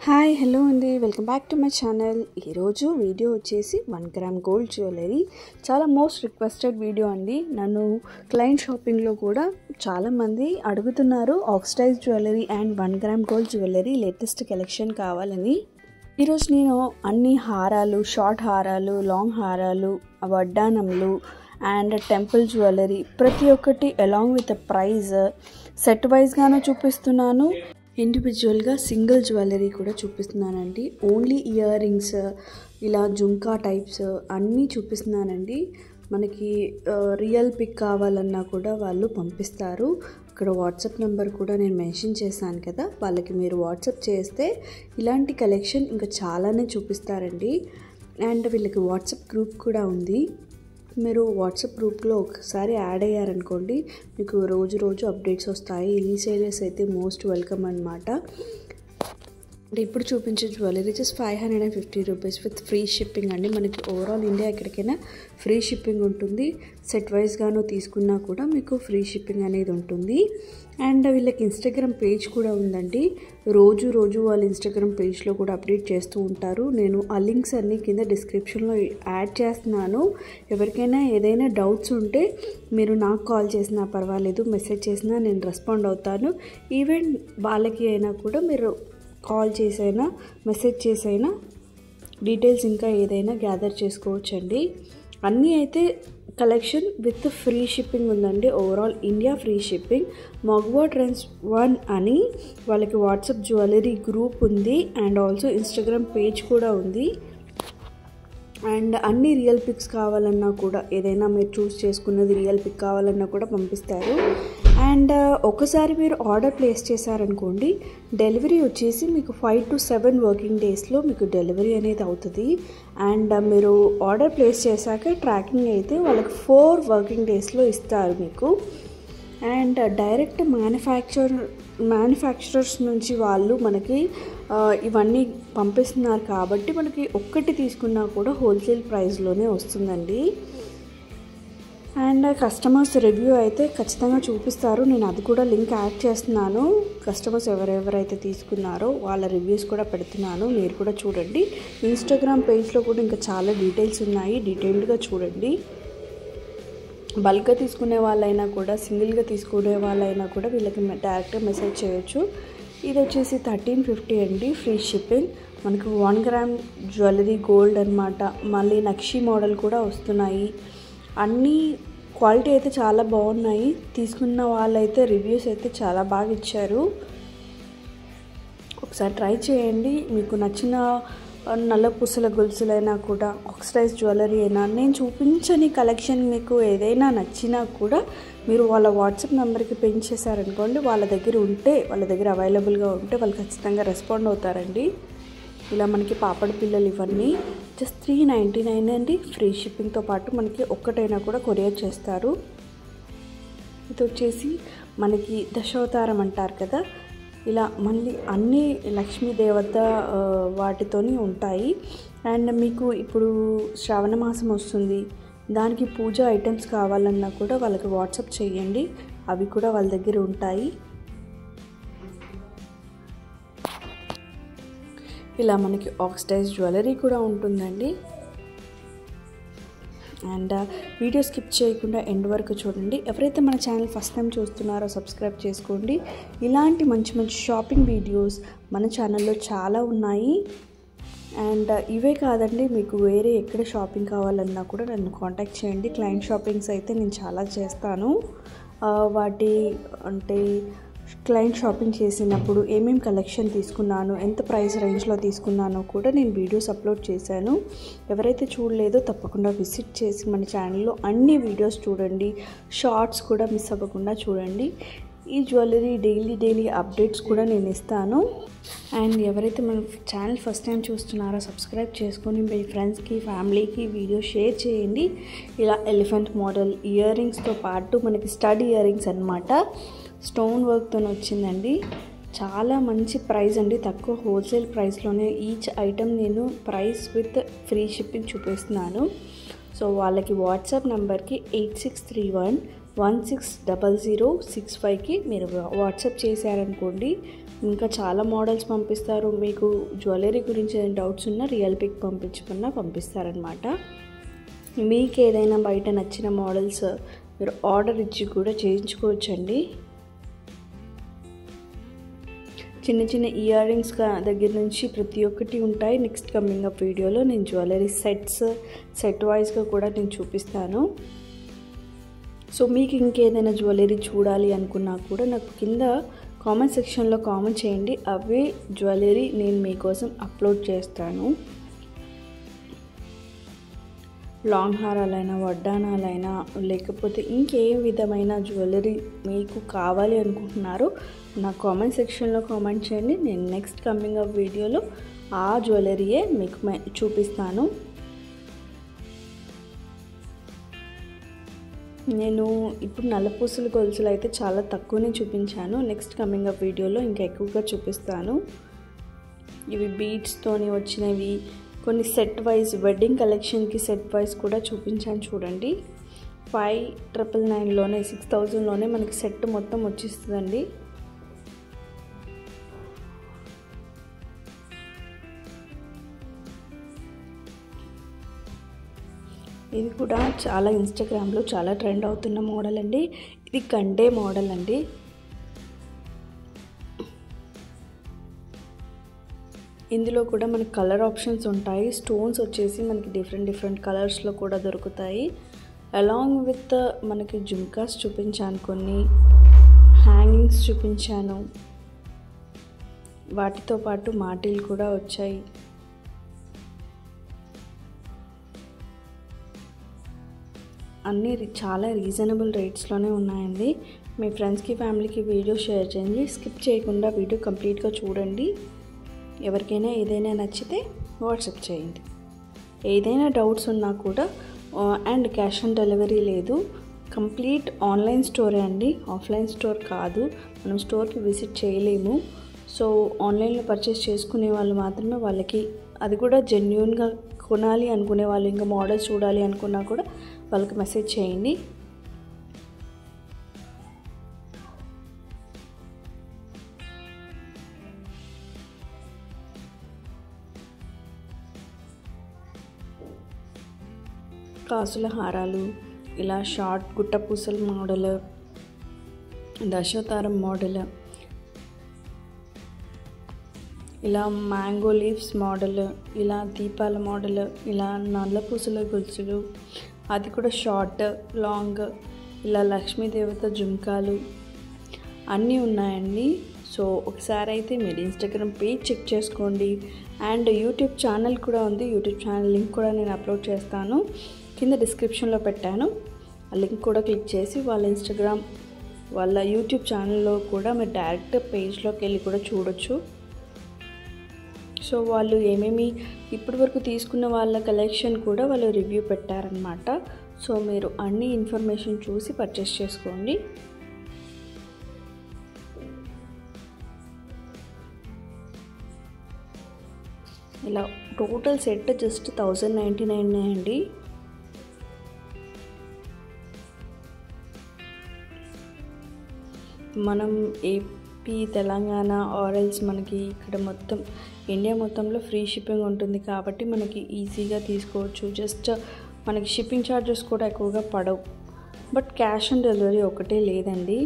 Hi hello అండి, welcome back to my channel. ఈరోజు video వచ్చేసి 1 గ్రామ్ గోల్డ్ జ్యువెలరీ. చాలా మోస్ట్ రిక్వెస్టెడ్ వీడియో అండి. నన్ను క్లయింట్ షాపింగ్లో కూడా చాలామంది అడుగుతున్నారు oxidise jewellery and 1 gram gold jewellery latest collection కావాలని. ఈరోజు నేను అన్ని హారాలు, షార్ట్ హారాలు, లాంగ్ హారాలు, వడ్డానంలు అండ్ టెంపుల్ జ్యువెలరీ ప్రతి ఒక్కటి అలాంగ్ విత్ ప్రైజ్ సెట్ వైజ్గానే చూపిస్తున్నాను. ఇండివిజువల్గా సింగిల్ జ్యువెలరీ కూడా చూపిస్తున్నానండి. ఓన్లీ ఇయర్ రింగ్స్, ఇలా జుంకా టైప్స్ అన్నీ చూపిస్తున్నానండి. మనకి రియల్ పిక్ కావాలన్నా కూడా వాళ్ళు పంపిస్తారు. ఇక్కడ వాట్సాప్ నెంబర్ కూడా నేను మెన్షన్ చేశాను కదా, వాళ్ళకి మీరు వాట్సాప్ చేస్తే ఇలాంటి కలెక్షన్ ఇంకా చాలానే చూపిస్తారండి. అండ్ వీళ్ళకి వాట్సాప్ గ్రూప్ కూడా ఉంది. మీరు వాట్సాప్ గ్రూప్లో ఒకసారి యాడ్ అయ్యారనుకోండి, మీకు రోజు అప్డేట్స్ వస్తాయి. రీసేలర్స్ అయితే మోస్ట్ వెల్కమ్ అన్నమాట. అంటే ఇప్పుడు చూపించే jewellery just 550 rupees with free shipping అండి. మనకి ఓవరాల్ ఇండియా ఎక్కడికైనా ఫ్రీ షిప్పింగ్ ఉంటుంది. సెట్ వైజ్గాను తీసుకున్నా కూడా మీకు ఫ్రీ షిప్పింగ్ అనేది ఉంటుంది. అండ్ వీళ్ళకి ఇన్స్టాగ్రామ్ పేజ్ కూడా ఉందండి. రోజు వాళ్ళ ఇన్స్టాగ్రామ్ పేజ్లో కూడా అప్డేట్ చేస్తూ ఉంటారు. నేను ఆ లింక్స్ అన్నీ కింద డిస్క్రిప్షన్లో యాడ్ చేస్తున్నాను. ఎవరికైనా ఏదైనా డౌట్స్ ఉంటే మీరు నాకు కాల్ చేసినా పర్వాలేదు, మెసేజ్ చేసినా నేను రెస్పాండ్ అవుతాను. ఈవెన్ వాళ్ళకి అయినా కూడా మీరు కాల్ చేసైనా మెసేజ్ చేసైనా డీటెయిల్స్ ఇంకా ఏదైనా గ్యాదర్ చేసుకోవచ్చండి. అన్నీ అయితే కలెక్షన్ విత్ ఫ్రీ షిప్పింగ్ ఉందండి. Overall India free shipping. Magva trends 1 అని వాళ్ళకి వాట్సాప్ జ్యువెలరీ గ్రూప్ ఉంది అండ్ ఆల్సో ఇన్స్టాగ్రామ్ పేజ్ కూడా ఉంది. అండ్ అన్ని రియల్ పిక్స్ కావాలన్నా కూడా, ఏదైనా మీరు చూస్ చేసుకున్నది రియల్ పిక్ కావాలన్నా కూడా పంపిస్తారు. అండ్ ఒకసారి మీరు ఆర్డర్ ప్లేస్ చేశారనుకోండి, డెలివరీ వచ్చేసి మీకు 5 to 7 వర్కింగ్ డేస్లో మీకు డెలివరీ అనేది అవుతుంది. అండ్ మీరు ఆర్డర్ ప్లేస్ చేశాక ట్రాకింగ్ అయితే వాళ్ళకి 4 వర్కింగ్ డేస్లో ఇస్తారు మీకు. అండ్ డైరెక్ట్ మ్యానుఫ్యాక్చరర్స్ నుంచి వాళ్ళు మనకి ఇవన్నీ పంపిస్తున్నారు కాబట్టి మనకి ఒక్కటి తీసుకున్నా కూడా హోల్సేల్ ప్రైస్లోనే వస్తుందండి. అండ్ కస్టమర్స్ రివ్యూ అయితే ఖచ్చితంగా చూపిస్తారు. నేను అది కూడా లింక్ యాడ్ చేస్తున్నాను. కస్టమర్స్ ఎవరెవరైతే తీసుకున్నారో వాళ్ళ రివ్యూస్ కూడా పెడుతున్నాను, మీరు కూడా చూడండి. ఇన్స్టాగ్రామ్ పేజ్లో కూడా ఇంకా చాలా డీటెయిల్స్ ఉన్నాయి, డీటెయిల్డ్గా చూడండి. బల్క్గా తీసుకునే వాళ్ళైనా కూడా, సింగిల్గా తీసుకునే వాళ్ళైనా కూడా వీళ్ళకి డైరెక్ట్గా మెసేజ్ చేయొచ్చు. ఇది వచ్చేసి 1350 అండి, ఫ్రీ షిప్పింగ్. మనకు 1 గ్రామ్ జ్యువెలరీ గోల్డ్ అనమాట. మళ్ళీ నక్షి మోడల్ కూడా వస్తున్నాయి. అన్నీ క్వాలిటీ అయితే చాలా బాగున్నాయి. తీసుకున్న వాళ్ళైతే రివ్యూస్ అయితే చాలా బాగా ఇచ్చారు. ఒకసారి ట్రై చేయండి. మీకు నచ్చిన నల్ల పూసల గొలుసులైనా కూడా, ఆక్సిడైజ్ జ్యువెలరీ అయినా, నేను చూపించని కలెక్షన్ మీకు ఏదైనా నచ్చినా కూడా మీరు వాళ్ళ వాట్సాప్ నెంబర్కి పెంచ్ చేశారనుకోండి, వాళ్ళ దగ్గర అవైలబుల్గా ఉంటే వాళ్ళు ఖచ్చితంగా రెస్పాండ్ అవుతారండి. ఇలా మనకి పాపడ పిల్లలు ఇవన్నీ జస్ట్ 399 అండి, ఫ్రీ షిప్పింగ్తో పాటు మనకి ఒక్కటైనా కూడా కొరియర్ చేస్తారు. ఇది వచ్చేసి మనకి దశావతారం అంటారు కదా, ఇలా మళ్ళీ అన్ని లక్ష్మీ దేవత వాటితోని ఉంటాయి. అండ్ మీకు ఇప్పుడు శ్రావణ మాసం వస్తుంది, దానికి పూజ ఐటమ్స్ కావాలన్నా కూడా వాళ్ళకి వాట్సాప్ చేయండి, అవి కూడా వాళ్ళ దగ్గర ఉంటాయి. ఇలా మనకి ఆక్సిడైజ్ జ్యువెలరీ కూడా ఉంటుందండి. అండ్ వీడియో స్కిప్ చేయకుండా ఎండ్ వరకు చూడండి. ఎవరైతే మన ఛానల్ ఫస్ట్ టైం చూస్తున్నారో సబ్స్క్రైబ్ చేసుకోండి. ఇలాంటి మంచి షాపింగ్ వీడియోస్ మన ఛానల్లో చాలా ఉన్నాయి. అండ్ ఇవే కాదండి, మీకు వేరే ఎక్కడ షాపింగ్ కావాలన్నా కూడా నన్ను కాంటాక్ట్ చేయండి. క్లయింట్ షాపింగ్స్ అయితే నేను చాలా చేస్తాను. వాటి అంటే క్లయింట్ షాపింగ్ చేసినప్పుడు ఏమేమి కలెక్షన్ తీసుకున్నాను, ఎంత ప్రైస్ రేంజ్లో తీసుకున్నానో కూడా నేను వీడియోస్ అప్లోడ్ చేశాను. ఎవరైతే చూడలేదో తప్పకుండా విజిట్ చేసి మన ఛానల్లో అన్ని వీడియోస్ చూడండి. షార్ట్స్ కూడా మిస్ అవ్వకుండా చూడండి. ఈ జ్యువెలరీ డైలీ అప్డేట్స్ కూడా నేను ఇస్తాను. అండ్ ఎవరైతే మన ఛానల్ ఫస్ట్ టైం చూస్తున్నారో సబ్స్క్రైబ్ చేసుకొని మీ ఫ్రెండ్స్కి, ఫ్యామిలీకి వీడియో షేర్ చేయండి. ఇలా ఎలిఫెంట్ మోడల్ ఇయర్ రింగ్స్తో పాటు మనకి స్టడ్ ఇయర్ రింగ్స్ అనమాట, స్టోన్ వర్క్తో వచ్చిందండి. చాలా మంచి ప్రైస్ అండి, తక్కువ హోల్సేల్ ప్రైస్లోనే ఈచ్ ఐటమ్ నేను ప్రైస్ విత్ ఫ్రీ షిప్పింగ్ చూపిస్తున్నాను. సో వాళ్ళకి వాట్సాప్ నెంబర్కి 8631 160065కి మీరు వాట్సాప్ చేశారనుకోండి, ఇంకా చాలా మోడల్స్ పంపిస్తారు. మీకు జ్యువెలరీ గురించి ఏదైనా డౌట్స్ ఉన్నా రియల్ పిక్ పంపించమన్నా పంపిస్తారనమాట. మీకు ఏదైనా బయట నచ్చిన మోడల్స్ మీరు ఆర్డర్ ఇచ్చి కూడా చేయించుకోవచ్చండి. చిన్న చిన్న ఇయర్ రింగ్స్ దగ్గర నుంచి ప్రతి ఒక్కటి ఉంటాయి. నెక్స్ట్ కమింగ్ అప్ వీడియోలో నేను జ్యువెలరీ సెట్ వైజ్గా కూడా నేను చూపిస్తాను. సో మీకు ఇంకేదైనా జ్యువెలరీ చూడాలి అనుకున్నా కూడా నాకు కింద కామెంట్ సెక్షన్లో కామెంట్ చేయండి. అవే జ్యువెలరీ నేను మీకోసం అప్లోడ్ చేస్తాను. లాంగ్ హారాలైనా, వడ్డానాలైనా, లేకపోతే ఇంకే విధమైన జ్యువెలరీ మీకు కావాలి అనుకుంటున్నారో నా కామెంట్ సెక్షన్లో కామెంట్ చేయండి. నేను నెక్స్ట్ కమింగ్ అప్ వీడియోలో ఆ జ్యువెలరీయే మీకు చూపిస్తాను. నేను ఇప్పుడు నల్లపూసల గొలుసులు అయితే చాలా తక్కువనే చూపించాను. నెక్స్ట్ కమింగ్ అప్ వీడియోలో ఇంకా ఎక్కువగా చూపిస్తాను. ఇవి బీడ్స్తోని వచ్చినవి, కొన్ని సెట్ వైజ్ వెడ్డింగ్ కలెక్షన్కి సెట్ వైజ్ కూడా చూపించాను చూడండి. 5999లోనే 6000లోనే మనకి సెట్ మొత్తం వచ్చేస్తుందండి. ఇది కూడా చాలా ఇన్స్టాగ్రామ్లో చాలా ట్రెండ్ అవుతున్న మోడల్ అండి. ఇది కండే మోడల్ అండి. ఇందులో కూడా మనకి కలర్ ఆప్షన్స్ ఉంటాయి. స్టోన్స్ వచ్చేసి మనకి డిఫరెంట్ కలర్స్లో కూడా దొరుకుతాయి. అలాంగ్ విత్ మనకి జుమ్కాస్ చూపించాను, కొన్ని హ్యాంగింగ్స్ చూపించాను, వాటితో పాటు మాటీలు కూడా వచ్చాయి. అన్నీ చాలా రీజనబుల్ రేట్స్లోనే ఉన్నాయండి. మీ ఫ్రెండ్స్కి, ఫ్యామిలీకి వీడియో షేర్ చేయండి. స్కిప్ చేయకుండా వీడియో కంప్లీట్గా చూడండి. ఎవరికైనా ఏదైనా నచ్చితే వాట్సాప్ చేయండి. ఏదైనా డౌట్స్ ఉన్నా కూడా అండ్ క్యాష్ ఆన్ డెలివరీ లేదు. కంప్లీట్ ఆన్లైన్ స్టోరే అండి, ఆఫ్లైన్ స్టోర్ కాదు. మనం స్టోర్కి విజిట్ చేయలేము. సో ఆన్లైన్లో పర్చేస్ చేసుకునే వాళ్ళు మాత్రమే, వాళ్ళకి అది కూడా జెన్యూన్గా కొనాలి అనుకునే వాళ్ళు, ఇంకా మోడల్స్ చూడాలి అనుకున్నా కూడా వాళ్ళకి మెసేజ్ చేయండి. కాసుల హారాలు, ఇలా షార్ట్ గుట్టపూసల మోడల్, దశావతారం మోడల్, ఇలా మ్యాంగో లీవ్స్ మోడల్, ఇలా దీపాల మోడల్, ఇలా నల్లపూసల గొలుసులు, అది కూడా షార్ట్ లాంగ్, ఇలా లక్ష్మీదేవత జుంకాలు అన్నీ ఉన్నాయండి. సో ఒకసారి అయితే మీరు ఇన్స్టాగ్రామ్ పేజ్ చెక్ చేసుకోండి. అండ్ యూట్యూబ్ ఛానల్ కూడా ఉంది. యూట్యూబ్ ఛానల్ లింక్ కూడా నేను అప్లోడ్ చేస్తాను, కింద డిస్క్రిప్షన్లో పెట్టాను. ఆ లింక్ కూడా క్లిక్ చేసి వాళ్ళ ఇన్స్టాగ్రామ్, వాళ్ళ యూట్యూబ్ ఛానల్లో కూడా మీరు డైరెక్ట్ పేజ్లోకి వెళ్ళి కూడా చూడొచ్చు. సో వాళ్ళు ఏమేమి ఇప్పటివరకు తీసుకున్న వాళ్ళ కలెక్షన్ కూడా వాళ్ళు రివ్యూ పెట్టారనమాట. సో మీరు అన్ని ఇన్ఫర్మేషన్ చూసి పర్చేస్ చేసుకోండి. ఇలా టోటల్ సెట్ జస్ట్ 1099 అండి. మనం ఏపీ, తెలంగాణ ఆర్ఎల్స్ మనకి ఇక్కడ మొత్తం ఇండియా మొత్తంలో ఫ్రీ షిప్పింగ్ ఉంటుంది కాబట్టి మనకి ఈజీగా తీసుకోవచ్చు. జస్ట్ మనకి షిప్పింగ్ ఛార్జెస్ కూడా ఎక్కువగా పడవు. బట్ క్యాష్ ఆన్ డెలివరీ ఒకటే లేదండి.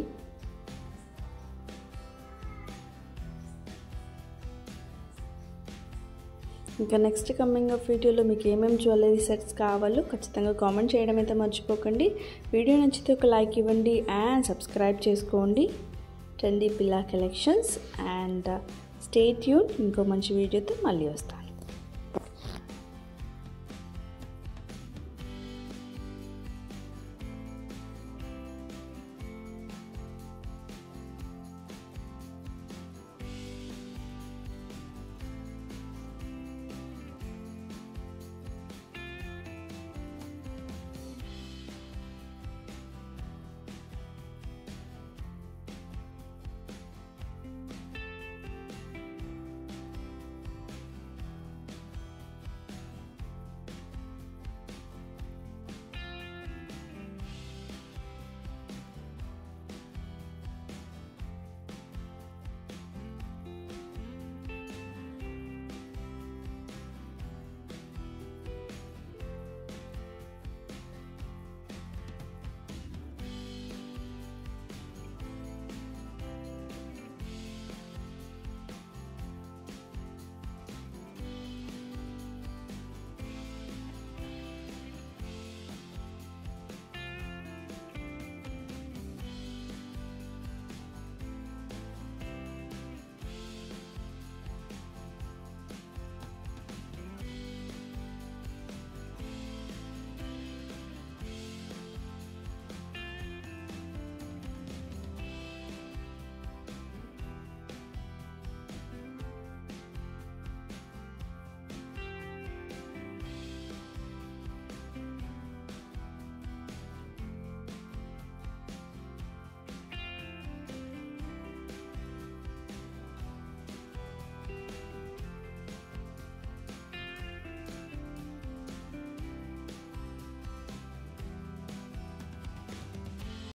ఇంకా నెక్స్ట్ కమింగ్ అప్ వీడియోలో మీకు ఏమేమి జ్యువెలరీ సెట్స్ కావాలో ఖచ్చితంగా కామెంట్ చేయడం అయితే మర్చిపోకండి. వీడియో నచ్చితే ఒక లైక్ ఇవ్వండి అండ్ సబ్స్క్రైబ్ చేసుకోండి. ట్రెండీ పిల్లా కలెక్షన్స్. అండ్ స్టే ట్యూన్, ఇంకో మంచి వీడియోతో మళ్ళీ వస్తాను.